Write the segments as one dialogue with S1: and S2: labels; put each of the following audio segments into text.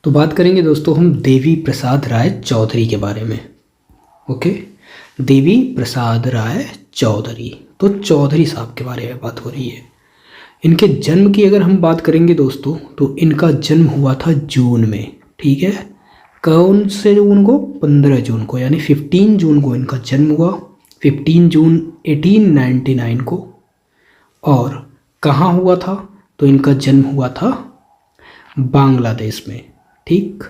S1: तो बात करेंगे दोस्तों हम देवी प्रसाद राय चौधरी के बारे में। ओके, देवी प्रसाद राय चौधरी, तो चौधरी साहब के बारे में बात हो रही है। इनके जन्म की अगर हम बात करेंगे दोस्तों, तो इनका जन्म हुआ था जून में। ठीक है, कौन से जून को? 15 जून को, यानी 15 जून को इनका जन्म हुआ, 15 जून 1899 को। और कहाँ हुआ था? तो इनका जन्म हुआ था बांग्लादेश में। ठीक,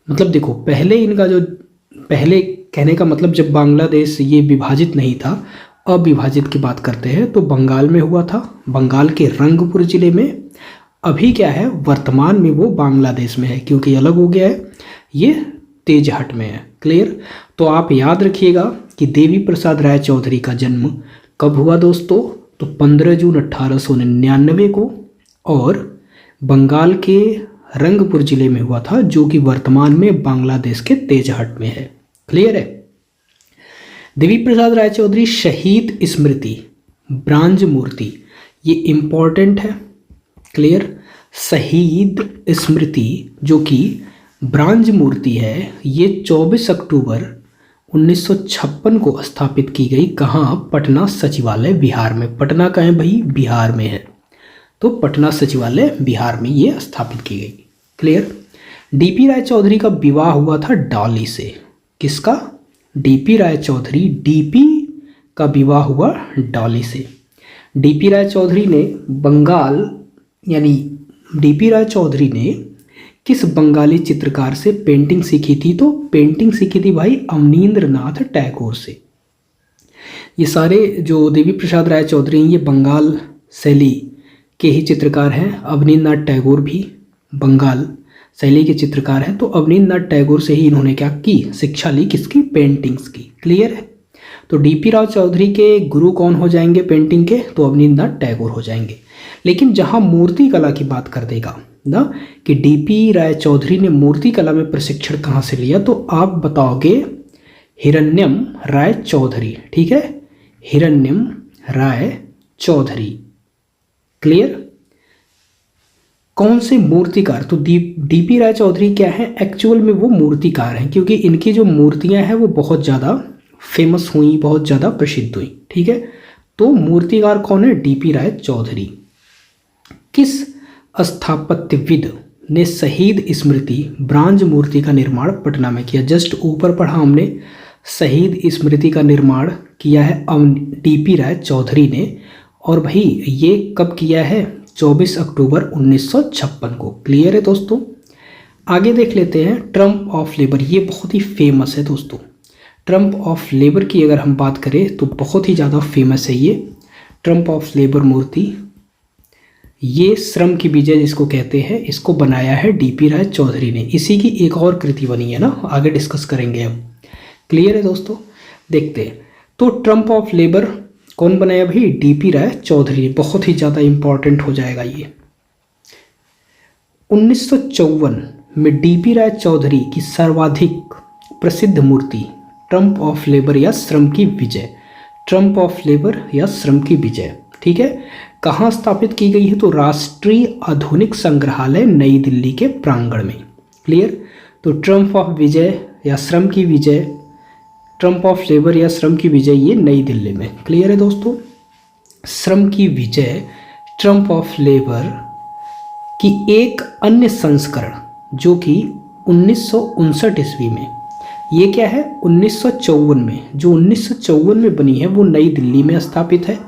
S1: मतलब देखो, पहले कहने का मतलब जब बांग्लादेश ये विभाजित नहीं था, अविभाजित की बात करते हैं, तो बंगाल में हुआ था, बंगाल के रंगपुर ज़िले में। अभी क्या है, वर्तमान में वो बांग्लादेश में है, क्योंकि अलग हो गया है, ये तेजहट में है। क्लियर? तो आप याद रखिएगा कि देवी प्रसाद राय चौधरी का जन्म कब हुआ दोस्तों? तो 15 जून 1899 को, और बंगाल के रंगपुर ज़िले में हुआ था, जो कि वर्तमान में बांग्लादेश के तेजहट में है। क्लियर है? देवी प्रसाद राय चौधरी शहीद स्मृति ब्रांज मूर्ति, ये इम्पॉर्टेंट है। क्लियर? शहीद स्मृति जो कि ब्रांज मूर्ति है, ये 24 अक्टूबर 1956 को स्थापित की गई। कहाँ? पटना सचिवालय बिहार में। पटना कहाँ है भाई? बिहार में है। तो पटना सचिवालय बिहार में ये स्थापित की गई। क्लियर? डीपी राय चौधरी का विवाह हुआ था डॉली से। किसका? डीपी राय चौधरी, डीपी का विवाह हुआ डॉली से। डीपी राय चौधरी ने डीपी राय चौधरी ने किस बंगाली चित्रकार से पेंटिंग सीखी थी? तो पेंटिंग सीखी थी भाई अवनींद्र नाथ टैगोर से। ये सारे जो देवी प्रसाद राय चौधरी हैं, ये बंगाल शैली के ही चित्रकार हैं। अवनींद्र नाथ टैगोर भी बंगाल शैली के चित्रकार हैं। तो अवनींद्र नाथ टैगोर से ही इन्होंने क्या की? शिक्षा ली। किसकी? पेंटिंग्स की। क्लियर है? तो डीपी राय चौधरी के गुरु कौन हो जाएंगे पेंटिंग के? तो अवनींद्र नाथ टैगोर हो जाएंगे। लेकिन जहाँ मूर्ति कला की बात कर देगा ना, कि डीपी राय चौधरी ने मूर्ति कला में प्रशिक्षण कहाँ से लिया, तो आप बताओगे हिरण्यम राय चौधरी। ठीक है, हिरण्यम राय चौधरी। क्लियर? कौन से मूर्तिकार? तो डीपी राय चौधरी क्या है? एक्चुअल में वो मूर्तिकार हैं, क्योंकि इनकी जो मूर्तियां हैं वो बहुत ज़्यादा फेमस हुई, बहुत ज़्यादा प्रसिद्ध हुई। ठीक है, तो मूर्तिकार कौन है? डीपी राय चौधरी। किस स्थापत्यविद ने शहीद स्मृति ब्रांज मूर्ति का निर्माण पटना में किया? जस्ट ऊपर पढ़ा हमने, शहीद स्मृति का निर्माण किया है डीपी राय चौधरी ने। और भाई ये कब किया है? 24 अक्टूबर 1956 को। क्लियर है दोस्तों? आगे देख लेते हैं ट्रम्प ऑफ लेबर। ये बहुत ही फेमस है दोस्तों। ट्रम्प ऑफ लेबर की अगर हम बात करें तो बहुत ही ज़्यादा फेमस है ये ट्रम्प ऑफ लेबर मूर्ति। ये श्रम की विजय जिसको कहते हैं, इसको बनाया है डीपी राय चौधरी ने। इसी की एक और कृति बनी है ना, आगे डिस्कस करेंगे हम। क्लियर है दोस्तों? देखते हैं। तो ट्रम्प ऑफ लेबर कौन बनाया भाई? डीपी राय चौधरी। बहुत ही ज़्यादा इंपॉर्टेंट हो जाएगा ये। 1954 में डीपी राय चौधरी की सर्वाधिक प्रसिद्ध मूर्ति ट्रम्प ऑफ लेबर या श्रम की विजय, ट्रम्प ऑफ लेबर या श्रम की विजय, ठीक है, कहाँ स्थापित की गई है? तो राष्ट्रीय आधुनिक संग्रहालय नई दिल्ली के प्रांगण में। क्लियर? तो ट्रम्प ऑफ विजय या श्रम की विजय, ट्रम्प ऑफ लेबर या श्रम की विजय, ये नई दिल्ली में। क्लियर है दोस्तों? श्रम की विजय, ट्रम्प ऑफ लेबर की एक अन्य संस्करण जो कि 1959 ईस्वी में, ये क्या है? 1954 में, जो 1954 में बनी है वो नई दिल्ली में स्थापित है।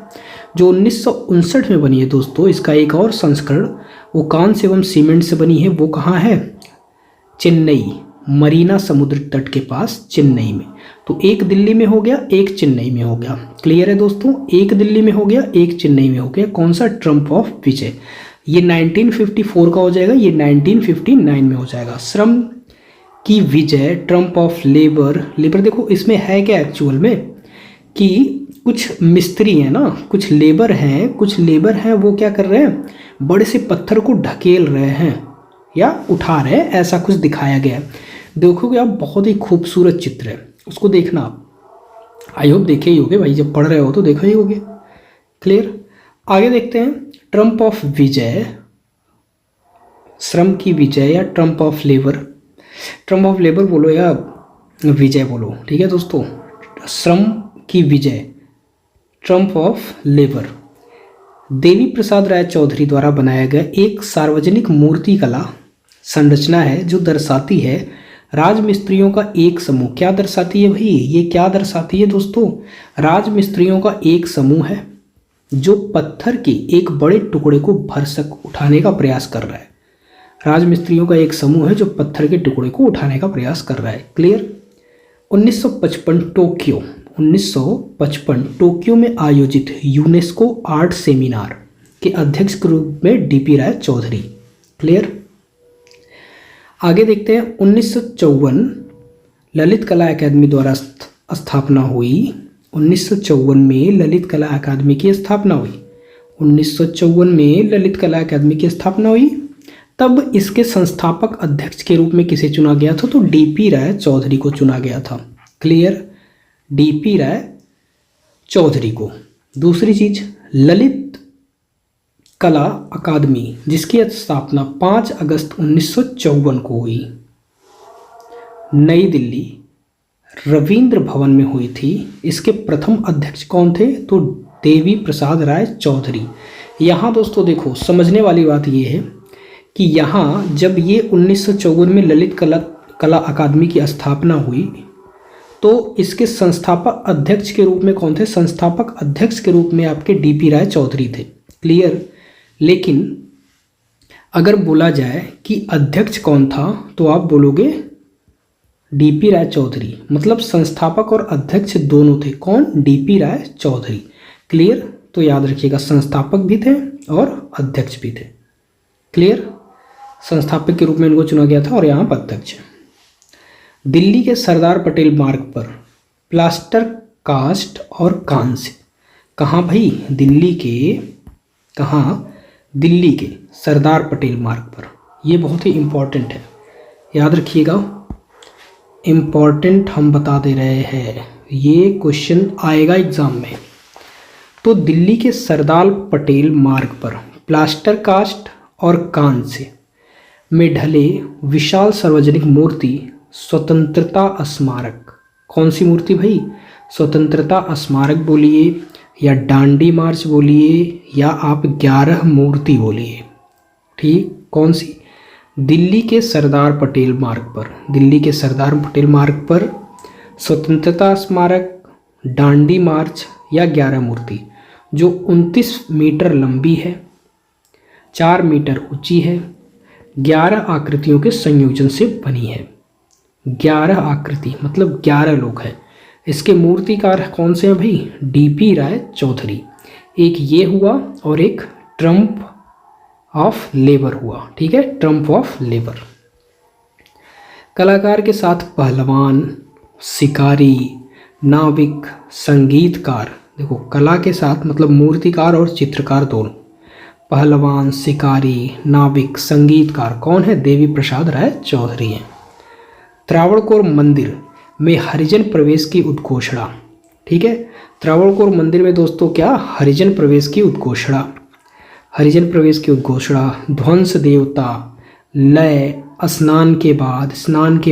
S1: जो 1959 में बनी है दोस्तों, इसका एक और संस्करण वो कांस्य एवं सीमेंट से बनी है। वो कहाँ है? चेन्नई, मरीना समुद्र तट के पास चेन्नई में। तो एक दिल्ली में हो गया, एक चेन्नई में हो गया। क्लियर है दोस्तों? एक दिल्ली में हो गया, एक चेन्नई में हो गया। कौन सा? ट्रम्प ऑफ विजय। ये 1954 का हो जाएगा, ये 1959 में हो जाएगा। श्रम की विजय, ट्रम्प ऑफ लेबर। देखो इसमें है क्या एक्चुअल में, कि कुछ मिस्त्री हैं ना, कुछ लेबर हैं, वो क्या कर रहे हैं? बड़े से पत्थर को ढकेल रहे हैं या उठा रहे हैं, ऐसा कुछ दिखाया गया है। देखोगे आप, बहुत ही खूबसूरत चित्र है, उसको देखना आप। आई होप देखे ही होगे भाई, जब पढ़ रहे हो तो देखा ही होगे। क्लियर? आगे देखते हैं। ट्रम्प ऑफ विजय श्रम की विजय या Trump of labour, Trump of labour बोलो या विजय बोलो, ठीक है दोस्तों, श्रम की विजय, Trump of labour, Devi Prasad Rai Chaudhary द्वारा बनाया गया एक सार्वजनिक मूर्ति कला संरचना है जो दर्शाती है राजमिस्त्रियों का एक समूह। क्या दर्शाती है भाई, ये क्या दर्शाती है दोस्तों, राजमिस्त्रियों का एक समूह है जो पत्थर के एक बड़े टुकड़े को भरसक उठाने का प्रयास कर रहा है। राजमिस्त्रियों का एक समूह है जो पत्थर के टुकड़े को उठाने का प्रयास कर रहा है। क्लियर। 1955 टोक्यो में आयोजित यूनेस्को आर्ट सेमिनार के अध्यक्ष के रूप में डीपी राय चौधरी। क्लियर। आगे देखते हैं 1954 ललित कला अकादमी द्वारा स्थापना हुई। 1954 में ललित कला अकादमी की स्थापना हुई। 1954 में ललित कला अकादमी की स्थापना हुई। तब इसके संस्थापक अध्यक्ष के रूप में किसे चुना गया था, तो डीपी राय चौधरी को चुना गया था। क्लियर, डीपी राय चौधरी को। दूसरी चीज, ललित कला अकादमी जिसकी स्थापना 5 अगस्त 1954 को हुई, नई दिल्ली रविंद्र भवन में हुई थी। इसके प्रथम अध्यक्ष कौन थे, तो देवी प्रसाद राय चौधरी। यहाँ दोस्तों देखो समझने वाली बात ये है कि यहाँ जब ये 1954 में ललित कला अकादमी की स्थापना हुई तो इसके संस्थापक अध्यक्ष के रूप में कौन थे, संस्थापक अध्यक्ष के रूप में आपके डीपी राय चौधरी थे। क्लियर। लेकिन अगर बोला जाए कि अध्यक्ष कौन था तो आप बोलोगे डीपी राय चौधरी, मतलब संस्थापक और अध्यक्ष दोनों थे। कौन, डीपी राय चौधरी। क्लियर। तो याद रखिएगा संस्थापक भी थे और अध्यक्ष भी थे। क्लियर। संस्थापक के रूप में इनको चुना गया था और यहाँ पर अध्यक्ष। दिल्ली के सरदार पटेल मार्ग पर प्लास्टर कास्ट और कांस्य, कहाँ भाई, दिल्ली के, कहाँ, दिल्ली के सरदार पटेल मार्ग पर। ये बहुत ही इम्पॉर्टेंट है, याद रखिएगा, इम्पॉर्टेंट हम बता दे रहे हैं, ये क्वेश्चन आएगा एग्जाम में। तो दिल्ली के सरदार पटेल मार्ग पर प्लास्टर कास्ट और कांस्य में ढले विशाल सार्वजनिक मूर्ति स्वतंत्रता स्मारक, कौन सी मूर्ति भाई, स्वतंत्रता स्मारक बोलिए या डांडी मार्च बोलिए या आप 11 मूर्ति बोलिए, ठीक, कौन सी, दिल्ली के सरदार पटेल मार्ग पर, दिल्ली के सरदार पटेल मार्ग पर स्वतंत्रता स्मारक, डांडी मार्च या 11 मूर्ति जो 29 मीटर लंबी है, 4 मीटर ऊंची है, 11 आकृतियों के संयोजन से बनी है। 11 आकृति मतलब 11 लोग हैं। इसके मूर्तिकार कौन से हैं भाई, डीपी राय चौधरी। एक ये हुआ और एक ट्रम्प ऑफ लेबर हुआ, ठीक है, ट्रम्प ऑफ लेबर। कलाकार के साथ पहलवान, शिकारी, नाविक, संगीतकार, देखो कला के साथ मतलब मूर्तिकार और चित्रकार दोनों, पहलवान, शिकारी, नाविक, संगीतकार कौन है, देवी प्रसाद राय चौधरी हैं। त्रावणकोर मंदिर में हरिजन प्रवेश की उद्घोषणा, ठीक है, त्रावणकोर मंदिर में दोस्तों क्या, हरिजन प्रवेश की उद्घोषणा, हरिजन प्रवेश की उद्घोषणा, ध्वंस देवता, लय, स्नान के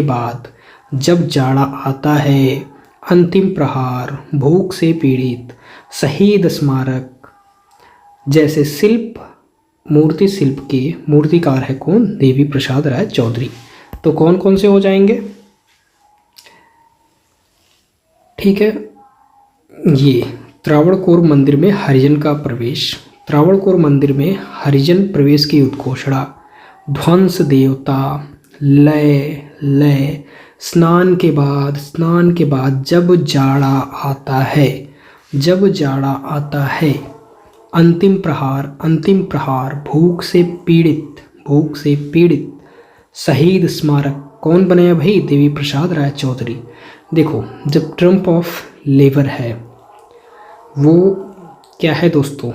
S1: बाद जब जाड़ा आता है, अंतिम प्रहार, भूख से पीड़ित, शहीद स्मारक जैसे शिल्प, मूर्ति शिल्प के मूर्तिकार है कौन, देवी प्रसाद राय चौधरी। तो कौन कौन से हो जाएंगे, ठीक है, ये त्रावणकोर मंदिर में हरिजन का प्रवेश, त्रावणकोर मंदिर में हरिजन प्रवेश की उद्घोषणा, ध्वंस देवता, लय, स्नान के बाद जब जाड़ा आता है, अंतिम प्रहार, भूख से पीड़ित, शहीद स्मारक कौन बने हैं भाई, देवी प्रसाद राय चौधरी। देखो जब ट्रम्प ऑफ लेबर है वो क्या है दोस्तों,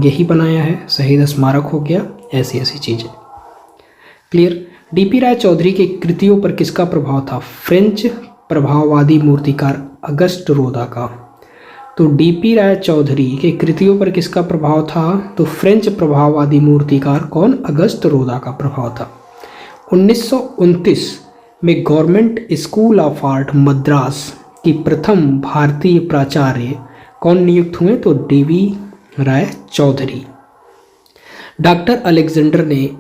S1: यही बनाया है, शहीद स्मारक हो गया, ऐसी चीज़ें। क्लियर। डीपी राय चौधरी की कृतियों पर किसका प्रभाव था, फ्रेंच प्रभाववादी मूर्तिकार अगस्ट रोदा का। तो डीपी राय चौधरी के कृतियों पर किसका प्रभाव था? तो फ्रेंच प्रभाववादी मूर्तिकार कौन? अगस्त रोदा का प्रभाव था। 1929 में government school of art Madras की प्रथम भारतीय प्राचार्य कौन नियुक्त हुए? तो डीवी राय चौधरी। डॉक्टर अलेक्जेंडर ने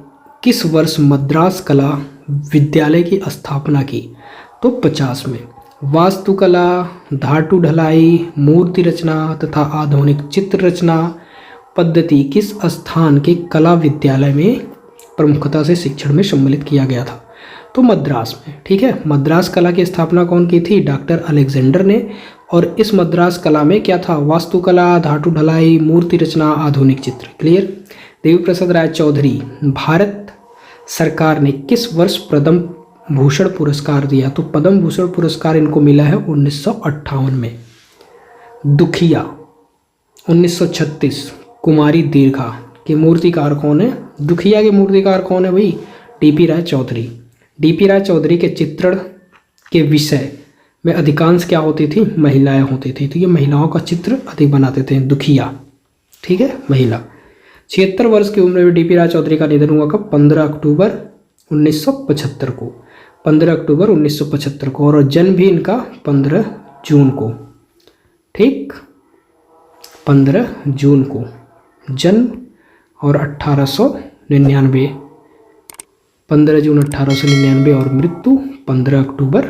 S1: किस वर्ष मद्रास कला विद्यालय की स्थापना की? तो 50 में। वास्तुकला, धातु ढलाई, मूर्ति रचना तथा आधुनिक चित्र रचना पद्धति किस स्थान के कला विद्यालय में प्रमुखता से शिक्षण में सम्मिलित किया गया था? तो मद्रास में। ठीक है, मद्रास कला की स्थापना कौन की थी? डॉक्टर अलेक्जेंडर ने। और इस मद्रास कला में क्या था? वास्तुकला, धातु ढलाई, मूर्ति रचना, आधुनिक चित्र। क्लियर। देवी प्रसाद राय चौधरी भारत सरकार ने किस वर्ष पद्म भूषण पुरस्कार दिया? तो पद्म भूषण पुरस्कार इनको मिला है 1958 में। दुखिया 1936। कुमारी दीर्घा के मूर्तिकार कौन है? दुखिया के मूर्तिकार कौन है भाई? डीपी राय चौधरी। डीपी राय चौधरी के चित्रण के विषय में अधिकांश क्या होती थी? महिलाएं होती थी। तो ये महिलाओं का चित्र अधिक बनाते थे दुखिया। ठीक है, महिला। 76 वर्ष की उम्र में डीपी राय चौधरी का निधन हुआ कब? 15 अक्टूबर 1975 को। 15 अक्टूबर 1975 को। और जन्म भी इनका 15 जून को। ठीक, 15 जून को जन्म और 1899, 15 जून 1899 और मृत्यु 15 अक्टूबर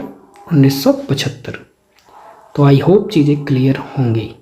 S1: 1975। तो आई होप चीज़ें क्लियर होंगी।